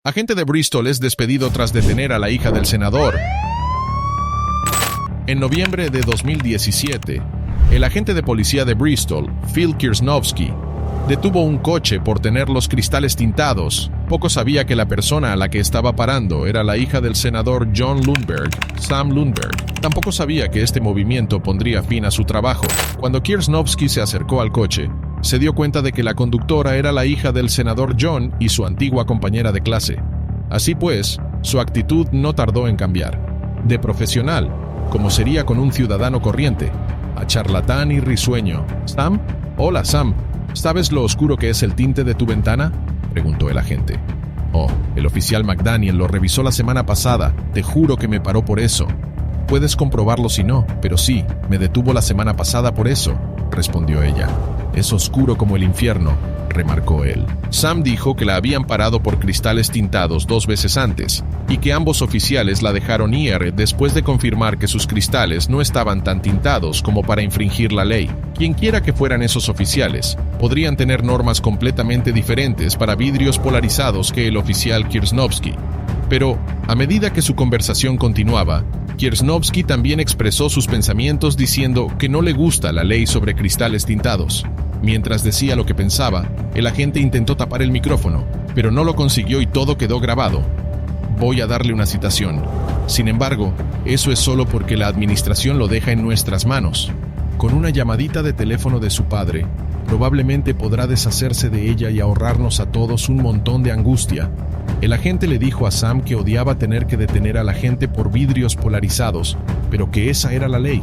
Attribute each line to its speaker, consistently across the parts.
Speaker 1: Agente de Bristol es despedido tras detener a la hija del senador. En noviembre de 2017, el agente de policía de Bristol, Phil Kirsnovsky, detuvo un coche por tener los cristales tintados. Poco sabía que la persona a la que estaba parando era la hija del senador John Lundberg, Sam Lundberg. Tampoco sabía que este movimiento pondría fin a su trabajo. Cuando Kirsnovsky se acercó al coche, se dio cuenta de que la conductora era la hija del senador John y su antigua compañera de clase. Así pues, su actitud no tardó en cambiar. De profesional, como sería con un ciudadano corriente, a charlatán y risueño. «Sam, hola Sam, ¿sabes lo oscuro que es el tinte de tu ventana?», preguntó el agente. «Oh, el oficial McDaniel lo revisó la semana pasada, te juro que me paró por eso». «Puedes comprobarlo si no, pero sí, me detuvo la semana pasada por eso», respondió ella. «Es oscuro como el infierno», remarcó él. Sam dijo que la habían parado por cristales tintados 2 veces antes, y que ambos oficiales la dejaron ir después de confirmar que sus cristales no estaban tan tintados como para infringir la ley. Quienquiera que fueran esos oficiales, podrían tener normas completamente diferentes para vidrios polarizados que el oficial Kirsnovsky. Pero, a medida que su conversación continuaba, Kirsnovsky también expresó sus pensamientos diciendo que no le gusta la ley sobre cristales tintados. Mientras decía lo que pensaba, el agente intentó tapar el micrófono, pero no lo consiguió y todo quedó grabado. Voy a darle una citación. Sin embargo, eso es solo porque la administración lo deja en nuestras manos. Con una llamadita de teléfono de su padre, probablemente podrá deshacerse de ella y ahorrarnos a todos un montón de angustia. El agente le dijo a Sam que odiaba tener que detener a la gente por vidrios polarizados, pero que esa era la ley.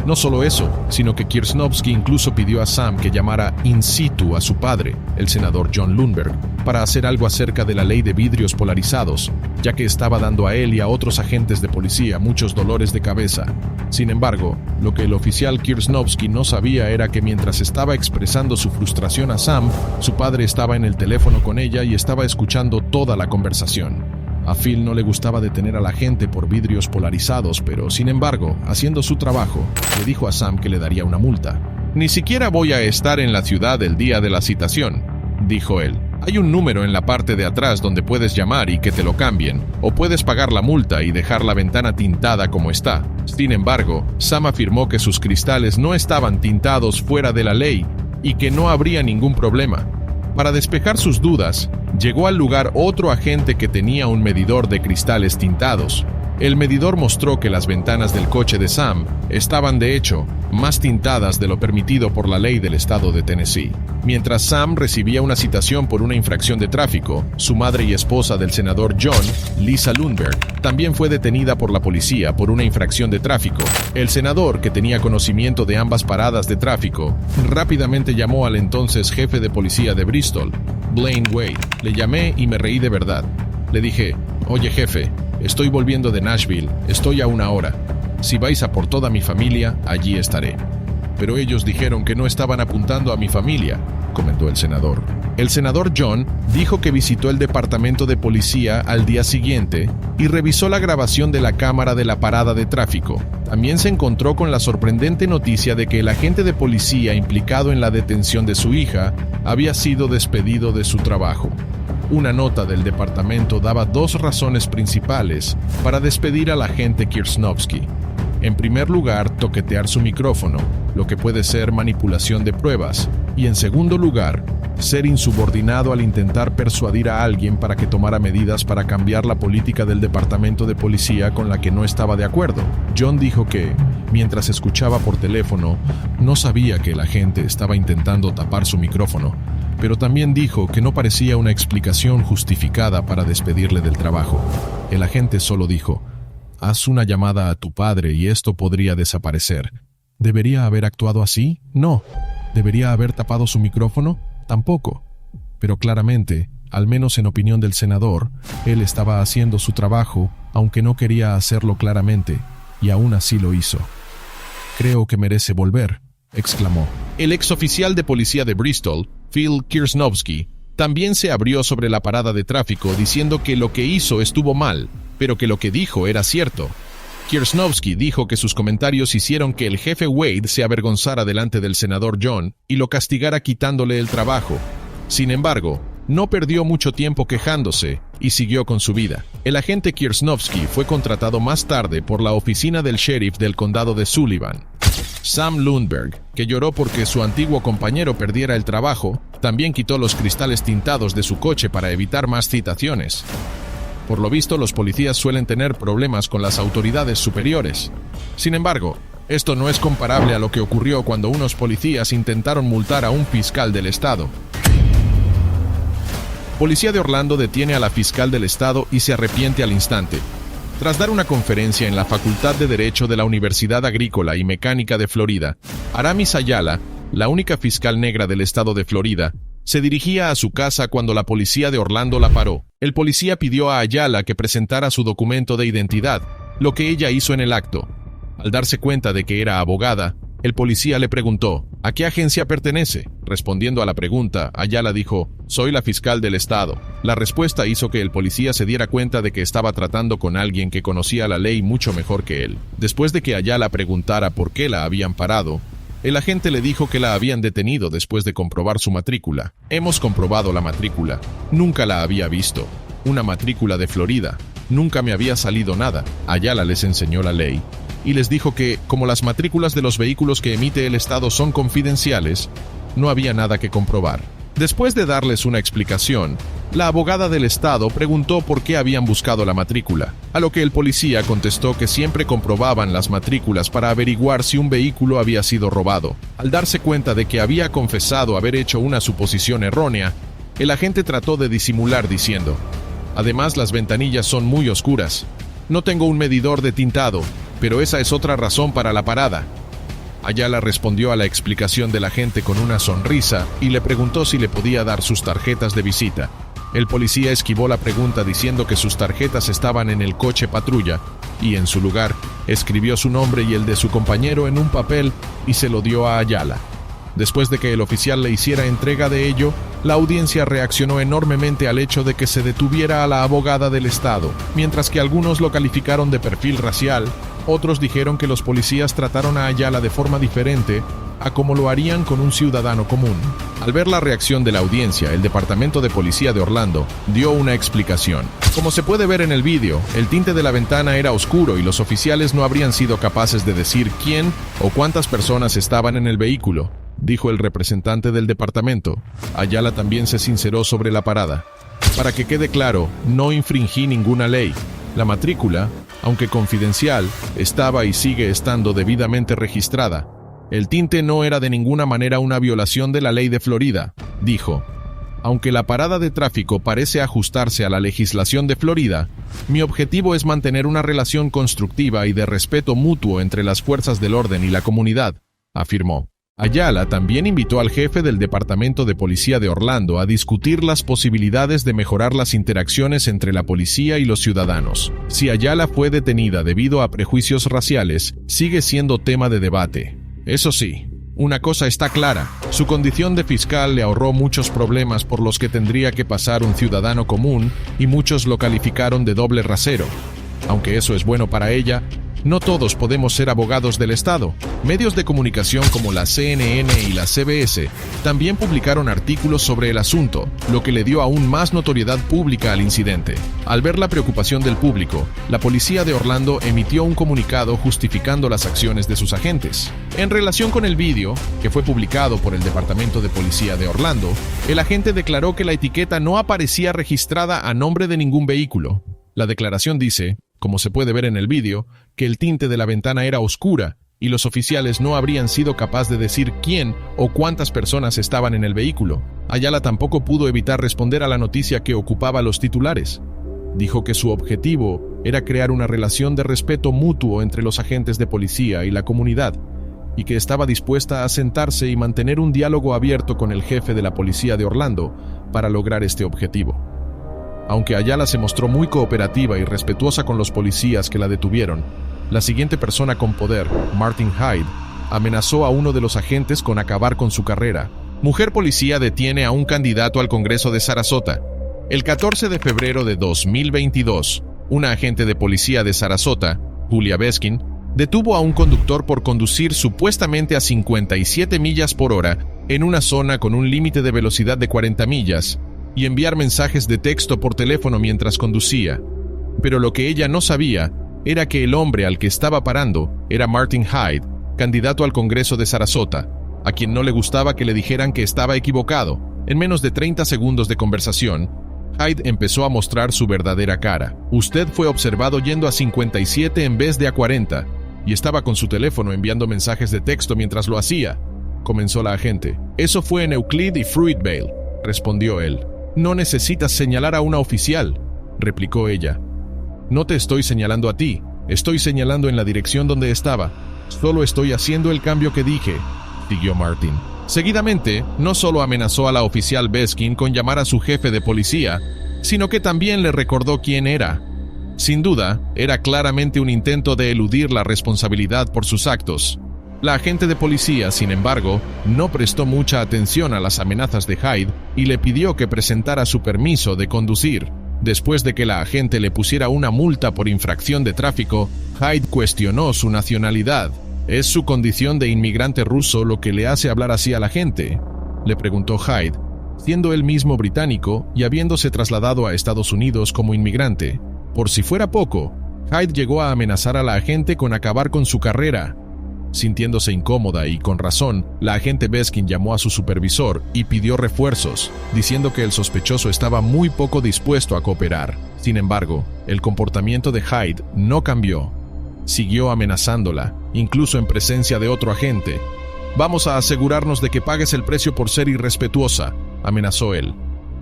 Speaker 1: No solo eso, sino que Kirsnovsky incluso pidió a Sam que llamara in situ a su padre, el senador John Lundberg, para hacer algo acerca de la ley de vidrios polarizados, ya que estaba dando a él y a otros agentes de policía muchos dolores de cabeza. Sin embargo, lo que el oficial Kirsnovsky no sabía era que mientras estaba expresando su frustración a Sam, su padre estaba en el teléfono con ella y estaba escuchando toda la conversación. A Phil no le gustaba detener a la gente por vidrios polarizados, pero sin embargo, haciendo su trabajo, le dijo a Sam que le daría una multa. «Ni siquiera voy a estar en la ciudad el día de la citación», dijo él. «Hay un número en la parte de atrás donde puedes llamar y que te lo cambien, o puedes pagar la multa y dejar la ventana tintada como está». Sin embargo, Sam afirmó que sus cristales no estaban tintados fuera de la ley y que no habría ningún problema. Para despejar sus dudas, llegó al lugar otro agente que tenía un medidor de cristales tintados. El medidor mostró que las ventanas del coche de Sam estaban, de hecho, más tintadas de lo permitido por la ley del estado de Tennessee. Mientras Sam recibía una citación por una infracción de tráfico, su madre y esposa del senador John, Lisa Lundberg, también fue detenida por la policía por una infracción de tráfico. El senador, que tenía conocimiento de ambas paradas de tráfico, rápidamente llamó al entonces jefe de policía de Bristol, Blaine Wade. Le llamé y me reí de verdad. Le dije: «Oye jefe, estoy volviendo de Nashville, estoy a 1 hora. Si vais a por toda mi familia, allí estaré». «Pero ellos dijeron que no estaban apuntando a mi familia», comentó el senador. El senador John dijo que visitó el departamento de policía al día siguiente y revisó la grabación de la cámara de la parada de tráfico. También se encontró con la sorprendente noticia de que el agente de policía implicado en la detención de su hija había sido despedido de su trabajo. Una nota del departamento daba 2 razones principales para despedir al agente Kirsnovsky. En primer lugar, toquetear su micrófono, lo que puede ser manipulación de pruebas, y en segundo lugar, ser insubordinado al intentar persuadir a alguien para que tomara medidas para cambiar la política del departamento de policía con la que no estaba de acuerdo. John dijo que, mientras escuchaba por teléfono, no sabía que el agente estaba intentando tapar su micrófono, pero también dijo que no parecía una explicación justificada para despedirle del trabajo. El agente solo dijo: «Haz una llamada a tu padre y esto podría desaparecer». ¿Debería haber actuado así? No. ¿Debería haber tapado su micrófono? Tampoco. Pero claramente, al menos en opinión del senador, él estaba haciendo su trabajo, aunque no quería hacerlo claramente, y aún así lo hizo. «Creo que merece volver», exclamó. El exoficial de policía de Bristol, Phil Kirsnovsky, también se abrió sobre la parada de tráfico diciendo que lo que hizo estuvo mal, pero que lo que dijo era cierto. Kirsnovsky dijo que sus comentarios hicieron que el jefe Wade se avergonzara delante del senador John y lo castigara quitándole el trabajo. Sin embargo, no perdió mucho tiempo quejándose y siguió con su vida. El agente Kiersnovsky fue contratado más tarde por la oficina del sheriff del condado de Sullivan. Sam Lundberg, que lloró porque su antiguo compañero perdiera el trabajo, también quitó los cristales tintados de su coche para evitar más citaciones. Por lo visto, los policías suelen tener problemas con las autoridades superiores. Sin embargo, esto no es comparable a lo que ocurrió cuando unos policías intentaron multar a un fiscal del estado. Policía de Orlando detiene a la fiscal del estado y se arrepiente al instante. Tras dar una conferencia en la Facultad de Derecho de la Universidad Agrícola y Mecánica de Florida, Aramis Ayala, la única fiscal negra del estado de Florida, se dirigía a su casa cuando la policía de Orlando la paró. El policía pidió a Ayala que presentara su documento de identidad, lo que ella hizo en el acto. Al darse cuenta de que era abogada, el policía le preguntó, ¿a qué agencia pertenece? Respondiendo a la pregunta, Ayala dijo, soy la fiscal del estado. La respuesta hizo que el policía se diera cuenta de que estaba tratando con alguien que conocía la ley mucho mejor que él. Después de que Ayala preguntara por qué la habían parado, el agente le dijo que la habían detenido después de comprobar su matrícula. Hemos comprobado la matrícula. Nunca la había visto. Una matrícula de Florida. Nunca me había salido nada. Ayala les enseñó la ley y les dijo que, como las matrículas de los vehículos que emite el estado son confidenciales, no había nada que comprobar. Después de darles una explicación, la abogada del estado preguntó por qué habían buscado la matrícula, a lo que el policía contestó que siempre comprobaban las matrículas para averiguar si un vehículo había sido robado. Al darse cuenta de que había confesado haber hecho una suposición errónea, el agente trató de disimular diciendo, además las ventanillas son muy oscuras. No tengo un medidor de tintado, pero esa es otra razón para la parada. Ayala respondió a la explicación del agente con una sonrisa y le preguntó si le podía dar sus tarjetas de visita. El policía esquivó la pregunta diciendo que sus tarjetas estaban en el coche patrulla y, en su lugar, escribió su nombre y el de su compañero en un papel y se lo dio a Ayala. Después de que el oficial le hiciera entrega de ello, la audiencia reaccionó enormemente al hecho de que se detuviera a la abogada del estado. Mientras que algunos lo calificaron de perfil racial, otros dijeron que los policías trataron a Ayala de forma diferente a como lo harían con un ciudadano común. Al ver la reacción de la audiencia, el Departamento de Policía de Orlando dio una explicación. Como se puede ver en el vídeo, el tinte de la ventana era oscuro y los oficiales no habrían sido capaces de decir quién o cuántas personas estaban en el vehículo, dijo el representante del departamento. Ayala también se sinceró sobre la parada. Para que quede claro, no infringí ninguna ley. La matrícula, aunque confidencial, estaba y sigue estando debidamente registrada. El tinte no era de ninguna manera una violación de la ley de Florida, dijo. Aunque la parada de tráfico parece ajustarse a la legislación de Florida, mi objetivo es mantener una relación constructiva y de respeto mutuo entre las fuerzas del orden y la comunidad, afirmó. Ayala también invitó al jefe del Departamento de Policía de Orlando a discutir las posibilidades de mejorar las interacciones entre la policía y los ciudadanos. Si Ayala fue detenida debido a prejuicios raciales, sigue siendo tema de debate. Eso sí, una cosa está clara, su condición de fiscal le ahorró muchos problemas por los que tendría que pasar un ciudadano común y muchos lo calificaron de doble rasero. Aunque eso es bueno para ella, no todos podemos ser abogados del Estado. Medios de comunicación como la CNN y la CBS también publicaron artículos sobre el asunto, lo que le dio aún más notoriedad pública al incidente. Al ver la preocupación del público, la policía de Orlando emitió un comunicado justificando las acciones de sus agentes. En relación con el vídeo, que fue publicado por el Departamento de Policía de Orlando, el agente declaró que la etiqueta no aparecía registrada a nombre de ningún vehículo. La declaración dice, como se puede ver en el vídeo, que el tinte de la ventana era oscura y los oficiales no habrían sido capaces de decir quién o cuántas personas estaban en el vehículo. Ayala tampoco pudo evitar responder a la noticia que ocupaba los titulares. Dijo que su objetivo era crear una relación de respeto mutuo entre los agentes de policía y la comunidad, y que estaba dispuesta a sentarse y mantener un diálogo abierto con el jefe de la policía de Orlando para lograr este objetivo. Aunque Ayala se mostró muy cooperativa y respetuosa con los policías que la detuvieron, la siguiente persona con poder, Martin Hyde, amenazó a uno de los agentes con acabar con su carrera. Mujer policía detiene a un candidato al Congreso de Sarasota. El 14 de febrero de 2022, una agente de policía de Sarasota, Julia Beskin, detuvo a un conductor por conducir supuestamente a 57 millas por hora en una zona con un límite de velocidad de 40 millas, y enviar mensajes de texto por teléfono mientras conducía. Pero lo que ella no sabía era que el hombre al que estaba parando era Martin Hyde, candidato al Congreso de Sarasota, a quien no le gustaba que le dijeran que estaba equivocado. En menos de 30 segundos de conversación, Hyde empezó a mostrar su verdadera cara. Usted fue observado yendo a 57 en vez de a 40, y estaba con su teléfono enviando mensajes de texto mientras lo hacía, comenzó la agente. Eso fue en Euclid y Fruitvale, respondió él. No necesitas señalar a una oficial, replicó ella. No te estoy señalando a ti, estoy señalando en la dirección donde estaba. Solo estoy haciendo el cambio que dije, siguió Martin. Seguidamente, no solo amenazó a la oficial Beskin con llamar a su jefe de policía, sino que también le recordó quién era. Sin duda, era claramente un intento de eludir la responsabilidad por sus actos. La agente de policía, sin embargo, no prestó mucha atención a las amenazas de Hyde y le pidió que presentara su permiso de conducir. Después de que la agente le pusiera una multa por infracción de tráfico, Hyde cuestionó su nacionalidad. ¿Es su condición de inmigrante ruso lo que le hace hablar así a la gente?, le preguntó Hyde, siendo él mismo británico y habiéndose trasladado a Estados Unidos como inmigrante. Por si fuera poco, Hyde llegó a amenazar a la agente con acabar con su carrera. Sintiéndose incómoda y con razón, la agente Beskin llamó a su supervisor y pidió refuerzos, diciendo que el sospechoso estaba muy poco dispuesto a cooperar. Sin embargo, el comportamiento de Hyde no cambió. Siguió amenazándola, incluso en presencia de otro agente. «Vamos a asegurarnos de que pagues el precio por ser irrespetuosa», amenazó él.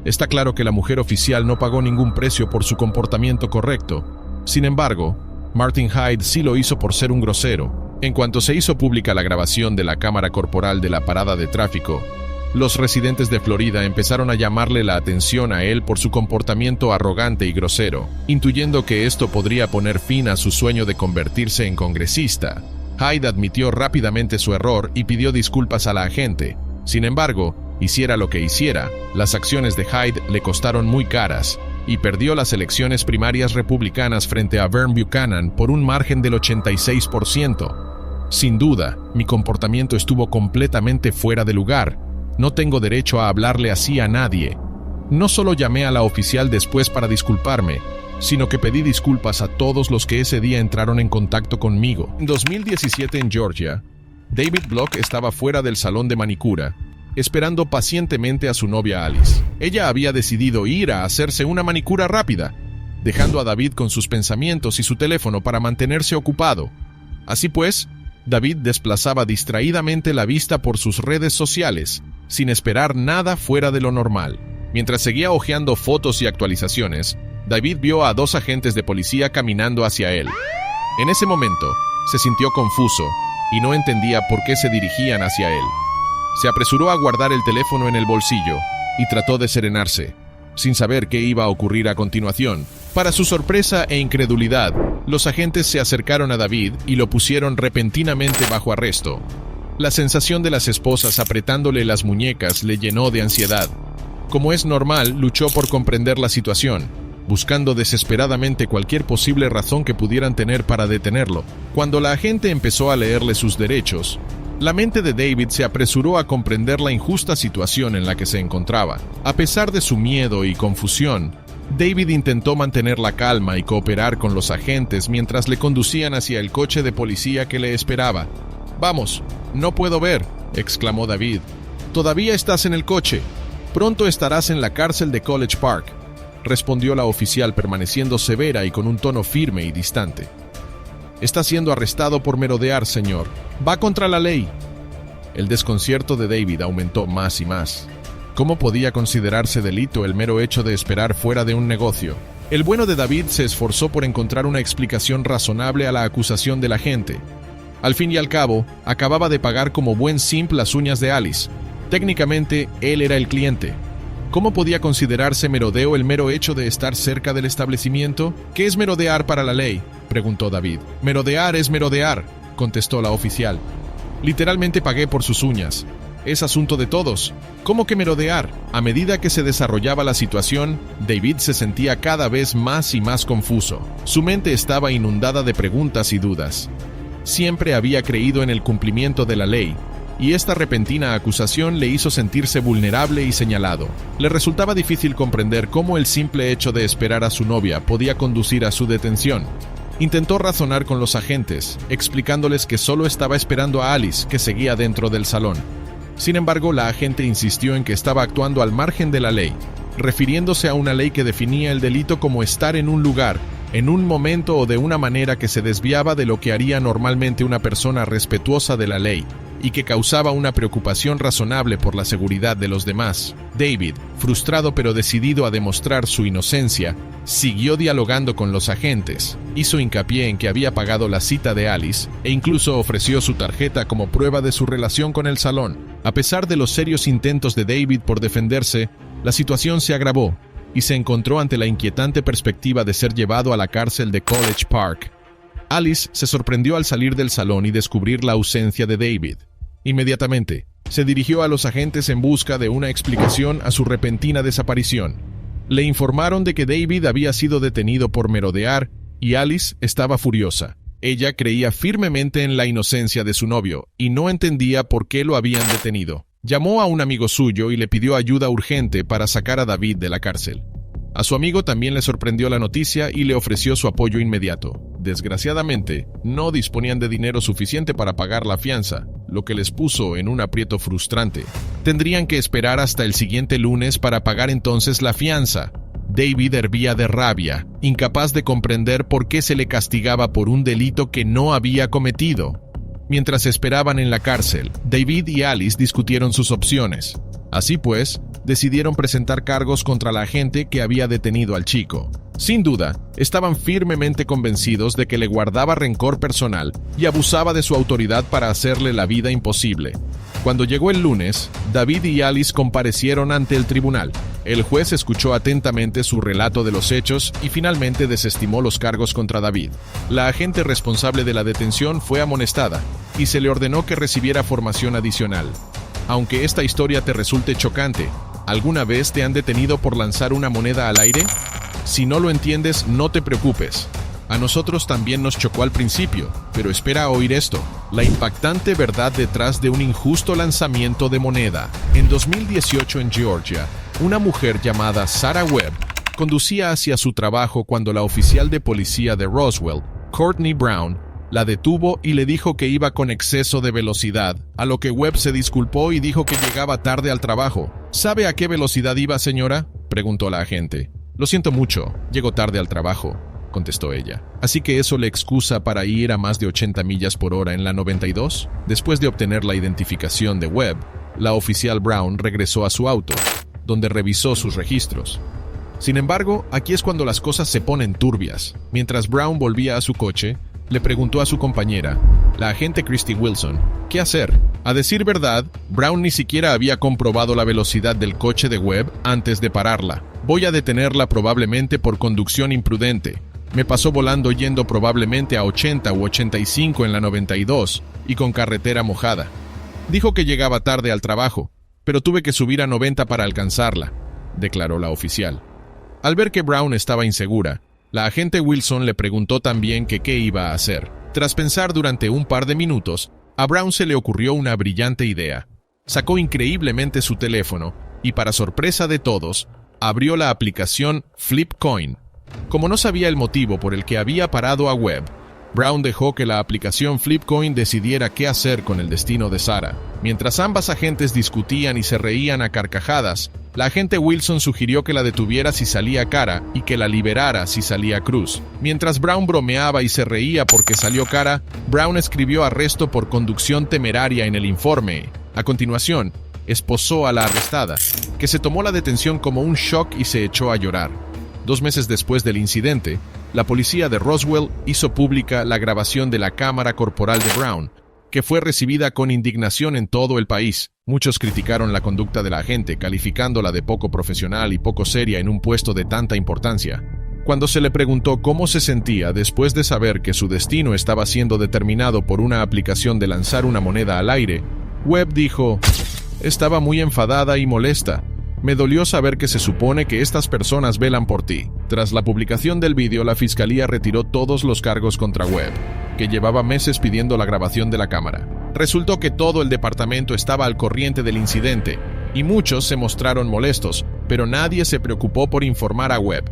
Speaker 1: Está claro que la mujer oficial no pagó ningún precio por su comportamiento correcto. Sin embargo, Martin Hyde sí lo hizo por ser un grosero. En cuanto se hizo pública la grabación de la cámara corporal de la parada de tráfico, los residentes de Florida empezaron a llamarle la atención a él por su comportamiento arrogante y grosero, intuyendo que esto podría poner fin a su sueño de convertirse en congresista. Hyde admitió rápidamente su error y pidió disculpas a la agente. Sin embargo, hiciera lo que hiciera, las acciones de Hyde le costaron muy caras, y perdió las elecciones primarias republicanas frente a Vern Buchanan por un margen del 86%. Sin duda, mi comportamiento estuvo completamente fuera de lugar. No tengo derecho a hablarle así a nadie. No solo llamé a la oficial después para disculparme, sino que pedí disculpas a todos los que ese día entraron en contacto conmigo. En 2017 en Georgia, David Block estaba fuera del salón de manicura, esperando pacientemente a su novia Alice. Ella había decidido ir a hacerse una manicura rápida, dejando a David con sus pensamientos y su teléfono para mantenerse ocupado. Así pues, David desplazaba distraídamente la vista por sus redes sociales, sin esperar nada fuera de lo normal. Mientras seguía hojeando fotos y actualizaciones, David vio a 2 agentes de policía caminando hacia él. En ese momento, se sintió confuso y no entendía por qué se dirigían hacia él. Se apresuró a guardar el teléfono en el bolsillo y trató de serenarse, sin saber qué iba a ocurrir a continuación. Para su sorpresa e incredulidad, los agentes se acercaron a David y lo pusieron repentinamente bajo arresto. La sensación de las esposas apretándole las muñecas le llenó de ansiedad. Como es normal, luchó por comprender la situación, buscando desesperadamente cualquier posible razón que pudieran tener para detenerlo. Cuando la agente empezó a leerle sus derechos, la mente de David se apresuró a comprender la injusta situación en la que se encontraba. A pesar de su miedo y confusión, David intentó mantener la calma y cooperar con los agentes mientras le conducían hacia el coche de policía que le esperaba. «Vamos, no puedo ver», exclamó David. «Todavía estás en el coche. Pronto estarás en la cárcel de College Park», respondió la oficial permaneciendo severa y con un tono firme y distante. «Está siendo arrestado por merodear, señor. Va contra la ley». El desconcierto de David aumentó más y más. ¿Cómo podía considerarse delito el mero hecho de esperar fuera de un negocio? El bueno de David se esforzó por encontrar una explicación razonable a la acusación de la gente. Al fin y al cabo, acababa de pagar como buen simp las uñas de Alice. Técnicamente, él era el cliente. ¿Cómo podía considerarse merodeo el mero hecho de estar cerca del establecimiento? ¿Qué es merodear para la ley?, preguntó David. «Merodear es merodear», contestó la oficial. «Literalmente pagué por sus uñas. Es asunto de todos. ¿Cómo que merodear?». A medida que se desarrollaba la situación, David se sentía cada vez más y más confuso. Su mente estaba inundada de preguntas y dudas. Siempre había creído en el cumplimiento de la ley, y esta repentina acusación le hizo sentirse vulnerable y señalado. Le resultaba difícil comprender cómo el simple hecho de esperar a su novia podía conducir a su detención. Intentó razonar con los agentes, explicándoles que solo estaba esperando a Alice, que seguía dentro del salón. Sin embargo, la agente insistió en que estaba actuando al margen de la ley, refiriéndose a una ley que definía el delito como estar en un lugar, en un momento o de una manera que se desviaba de lo que haría normalmente una persona respetuosa de la ley, y que causaba una preocupación razonable por la seguridad de los demás. David, frustrado pero decidido a demostrar su inocencia, siguió dialogando con los agentes, hizo hincapié en que había pagado la cita de Alice e incluso ofreció su tarjeta como prueba de su relación con el salón. A pesar de los serios intentos de David por defenderse, la situación se agravó y se encontró ante la inquietante perspectiva de ser llevado a la cárcel de College Park. Alice se sorprendió al salir del salón y descubrir la ausencia de David. Inmediatamente, se dirigió a los agentes en busca de una explicación a su repentina desaparición. Le informaron de que David había sido detenido por merodear y Alice estaba furiosa. Ella creía firmemente en la inocencia de su novio y no entendía por qué lo habían detenido. Llamó a un amigo suyo y le pidió ayuda urgente para sacar a David de la cárcel. A su amigo también le sorprendió la noticia y le ofreció su apoyo inmediato. Desgraciadamente, no disponían de dinero suficiente para pagar la fianza, lo que les puso en un aprieto frustrante. Tendrían que esperar hasta el siguiente lunes para pagar entonces la fianza. David hervía de rabia, incapaz de comprender por qué se le castigaba por un delito que no había cometido. Mientras esperaban en la cárcel, David y Alice discutieron sus opciones. Así pues, decidieron presentar cargos contra la agente que había detenido al chico. Sin duda, estaban firmemente convencidos de que le guardaba rencor personal y abusaba de su autoridad para hacerle la vida imposible. Cuando llegó el lunes, David y Alice comparecieron ante el tribunal. El juez escuchó atentamente su relato de los hechos y finalmente desestimó los cargos contra David. La agente responsable de la detención fue amonestada y se le ordenó que recibiera formación adicional. Aunque esta historia te resulte chocante, ¿alguna vez te han detenido por lanzar una moneda al aire? Si no lo entiendes, no te preocupes. A nosotros también nos chocó al principio, pero espera a oír esto. La impactante verdad detrás de un injusto lanzamiento de moneda. En 2018 en Georgia, una mujer llamada Sarah Webb conducía hacia su trabajo cuando la oficial de policía de Roswell, Courtney Brown, la detuvo y le dijo que iba con exceso de velocidad, a lo que Webb se disculpó y dijo que llegaba tarde al trabajo. ¿Sabe a qué velocidad iba, señora?, preguntó la agente. Lo siento mucho, llego tarde al trabajo, contestó ella. ¿Así que eso le excusa para ir a más de 80 millas por hora en la 92? Después de obtener la identificación de Webb, la oficial Brown regresó a su auto, donde revisó sus registros. Sin embargo, aquí es cuando las cosas se ponen turbias. Mientras Brown volvía a su coche, le preguntó a su compañera, la agente Christy Wilson, ¿qué hacer? A decir verdad, Brown ni siquiera había comprobado la velocidad del coche de Webb antes de pararla. Voy a detenerla probablemente por conducción imprudente. Me pasó volando yendo probablemente a 80 u 85 en la 92 y con carretera mojada. Dijo que llegaba tarde al trabajo, pero tuve que subir a 90 para alcanzarla, declaró la oficial. Al ver que Brown estaba insegura, la agente Wilson le preguntó también que qué iba a hacer. Tras pensar durante un par de minutos, a Brown se le ocurrió una brillante idea. Sacó increíblemente su teléfono y, para sorpresa de todos, abrió la aplicación Flipcoin. Como no sabía el motivo por el que había parado a Webb, Brown dejó que la aplicación Flipcoin decidiera qué hacer con el destino de Sarah. Mientras ambas agentes discutían y se reían a carcajadas, la agente Wilson sugirió que la detuviera si salía cara y que la liberara si salía cruz. Mientras Brown bromeaba y se reía porque salió cara, Brown escribió arresto por conducción temeraria en el informe. A continuación, esposó a la arrestada, que se tomó la detención como un shock y se echó a llorar. 2 meses después del incidente, la policía de Roswell hizo pública la grabación de la cámara corporal de Brown, que fue recibida con indignación en todo el país. Muchos criticaron la conducta de la agente, calificándola de poco profesional y poco seria en un puesto de tanta importancia. Cuando se le preguntó cómo se sentía después de saber que su destino estaba siendo determinado por una aplicación de lanzar una moneda al aire, Webb dijo: estaba muy enfadada y molesta. Me dolió saber que se supone que estas personas velan por ti. Tras la publicación del vídeo, la fiscalía retiró todos los cargos contra Webb, que llevaba meses pidiendo la grabación de la cámara. Resultó que todo el departamento estaba al corriente del incidente, y muchos se mostraron molestos, pero nadie se preocupó por informar a Webb.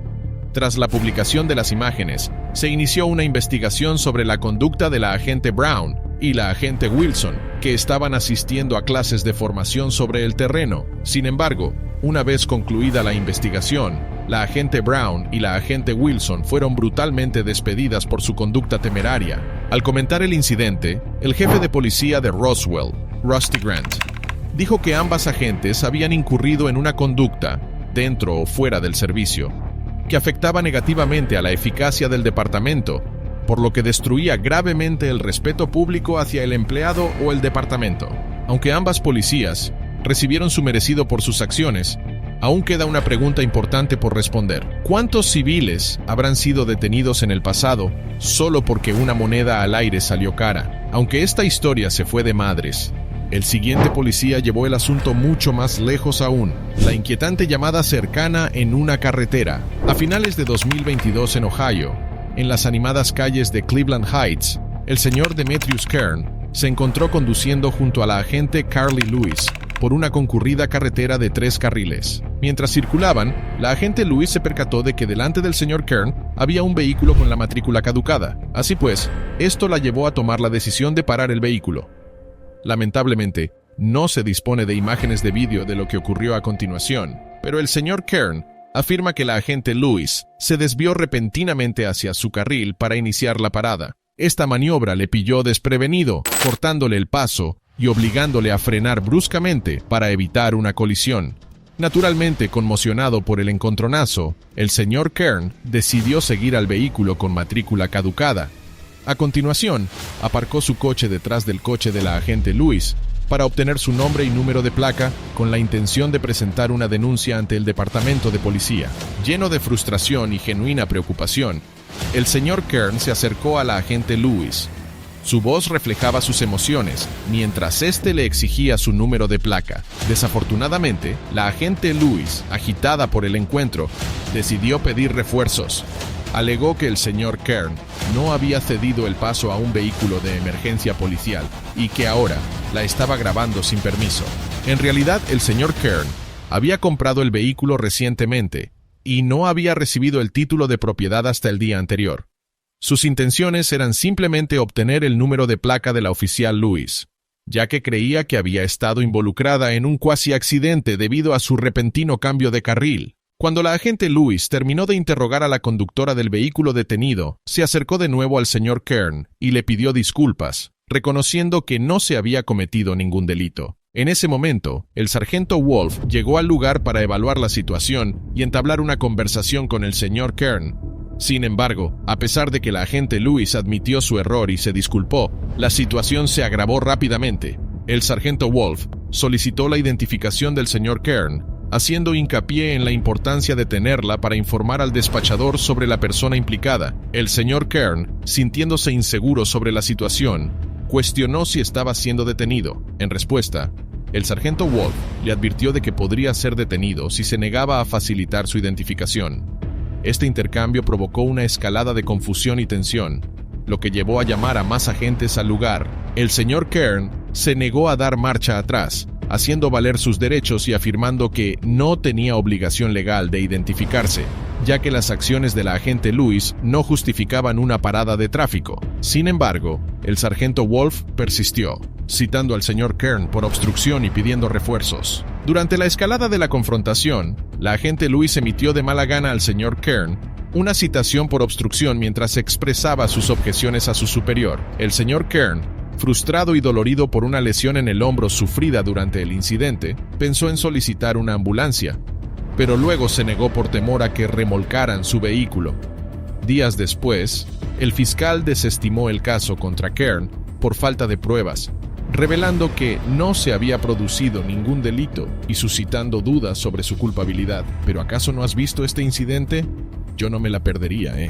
Speaker 1: Tras la publicación de las imágenes, se inició una investigación sobre la conducta de la agente Brown y la agente Wilson, que estaban asistiendo a clases de formación sobre el terreno. Sin embargo, una vez concluida la investigación, la agente Brown y la agente Wilson fueron brutalmente despedidas por su conducta temeraria. Al comentar el incidente, el jefe de policía de Roswell, Rusty Grant, dijo que ambas agentes habían incurrido en una conducta, dentro o fuera del servicio, que afectaba negativamente a la eficacia del departamento, por lo que destruía gravemente el respeto público hacia el empleado o el departamento. Aunque ambas policías recibieron su merecido por sus acciones, aún queda una pregunta importante por responder. ¿Cuántos civiles habrán sido detenidos en el pasado solo porque una moneda al aire salió cara? Aunque esta historia se fue de madres, el siguiente policía llevó el asunto mucho más lejos aún. La inquietante llamada cercana en una carretera. A finales de 2022 en Ohio, en las animadas calles de Cleveland Heights, el señor Demetrius Kern se encontró conduciendo junto a la agente Carly Lewis por una concurrida carretera de 3 carriles. Mientras circulaban, la agente Lewis se percató de que delante del señor Kern había un vehículo con la matrícula caducada. Así pues, esto la llevó a tomar la decisión de parar el vehículo. Lamentablemente, no se dispone de imágenes de vídeo de lo que ocurrió a continuación, pero el señor Kern afirma que la agente Lewis se desvió repentinamente hacia su carril para iniciar la parada. Esta maniobra le pilló desprevenido, cortándole el paso y obligándole a frenar bruscamente para evitar una colisión. Naturalmente conmocionado por el encontronazo, el señor Kern decidió seguir al vehículo con matrícula caducada. A continuación, aparcó su coche detrás del coche de la agente Lewis para obtener su nombre y número de placa con la intención de presentar una denuncia ante el departamento de policía. Lleno de frustración y genuina preocupación, el señor Kern se acercó a la agente Lewis. Su voz reflejaba sus emociones, mientras éste le exigía su número de placa. Desafortunadamente, la agente Lewis, agitada por el encuentro, decidió pedir refuerzos. Alegó que el señor Kern no había cedido el paso a un vehículo de emergencia policial y que ahora la estaba grabando sin permiso. En realidad, el señor Kern había comprado el vehículo recientemente y no había recibido el título de propiedad hasta el día anterior. Sus intenciones eran simplemente obtener el número de placa de la oficial Lewis, ya que creía que había estado involucrada en un cuasi accidente debido a su repentino cambio de carril. Cuando la agente Lewis terminó de interrogar a la conductora del vehículo detenido, se acercó de nuevo al señor Kern y le pidió disculpas, reconociendo que no se había cometido ningún delito. En ese momento, el sargento Wolf llegó al lugar para evaluar la situación y entablar una conversación con el señor Kern. Sin embargo, a pesar de que la agente Lewis admitió su error y se disculpó, la situación se agravó rápidamente. El sargento Wolf solicitó la identificación del señor Kern, haciendo hincapié en la importancia de tenerla para informar al despachador sobre la persona implicada. El señor Kern, sintiéndose inseguro sobre la situación, cuestionó si estaba siendo detenido. En respuesta, el sargento Wolf le advirtió de que podría ser detenido si se negaba a facilitar su identificación. Este intercambio provocó una escalada de confusión y tensión, lo que llevó a llamar a más agentes al lugar. El señor Kern se negó a dar marcha atrás, haciendo valer sus derechos y afirmando que no tenía obligación legal de identificarse, ya que las acciones de la agente Lewis no justificaban una parada de tráfico. Sin embargo, el sargento Wolf persistió, citando al señor Kern por obstrucción y pidiendo refuerzos. Durante la escalada de la confrontación, la agente Lewis emitió de mala gana al señor Kern una citación por obstrucción mientras expresaba sus objeciones a su superior. El señor Kern, frustrado y dolorido por una lesión en el hombro sufrida durante el incidente, pensó en solicitar una ambulancia, pero luego se negó por temor a que remolcaran su vehículo. Días después, el fiscal desestimó el caso contra Kern por falta de pruebas, revelando que no se había producido ningún delito y suscitando dudas sobre su culpabilidad. ¿Pero acaso no has visto este incidente? Yo no me la perdería,